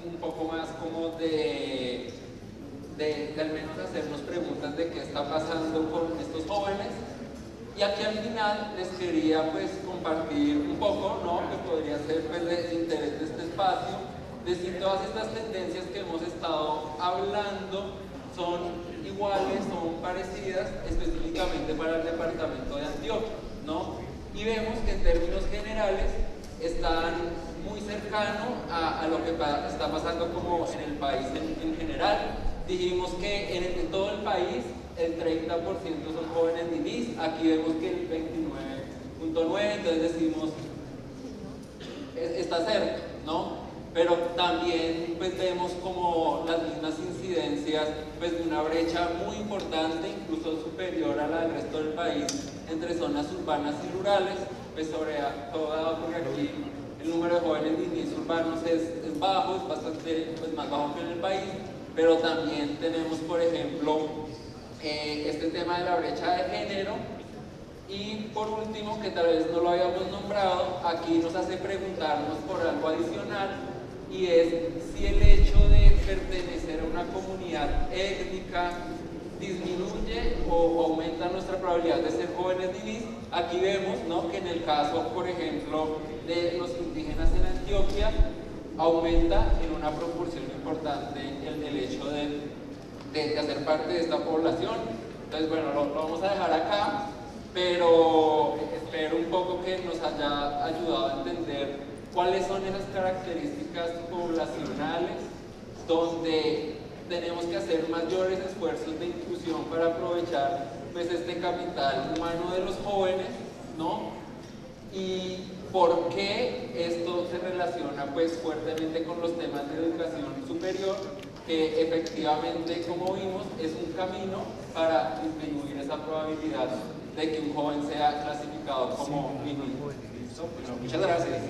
un poco más como de al menos hacernos preguntas de qué está pasando con estos jóvenes. Y aquí al final les quería pues compartir un poco, ¿no?, que podría ser pues de interés de este espacio, de si todas estas tendencias que hemos estado hablando son iguales, son parecidas específicamente para el departamento de Antioquia, ¿no? Y vemos que en términos generales están muy cercanos a lo que está pasando como en el país en general. Dijimos que en todo el país el 30% son jóvenes ninis, aquí vemos que el 29.9%, entonces decimos está cerca, ¿no? pero también pues vemos como las mismas incidencias pues de una brecha muy importante, incluso superior a la del resto del país, entre zonas urbanas y rurales, pues sobre todo porque aquí el número de jóvenes ninis urbanos es bajo, es bastante pues, más bajo que en el país, pero también tenemos, por ejemplo, este tema de la brecha de género. Y por último, que tal vez no lo habíamos nombrado, aquí nos hace preguntarnos por algo adicional, y es si el hecho de pertenecer a una comunidad étnica disminuye o aumenta nuestra probabilidad de ser jóvenes ninis. Aquí vemos, ¿no?, que en el caso, por ejemplo, de los indígenas en Antioquia, aumenta en una proporción importante el hecho de hacer parte de esta población. Entonces, bueno, lo vamos a dejar acá, pero espero un poco que nos haya ayudado a entender cuáles son esas características poblacionales donde tenemos que hacer mayores esfuerzos de inclusión para aprovechar pues este capital humano de los jóvenes, ¿no? Y por qué esto se relaciona pues fuertemente con los temas de educación superior, que efectivamente, como vimos, es un camino para disminuir esa probabilidad de que un joven sea clasificado como niño. Muchas gracias.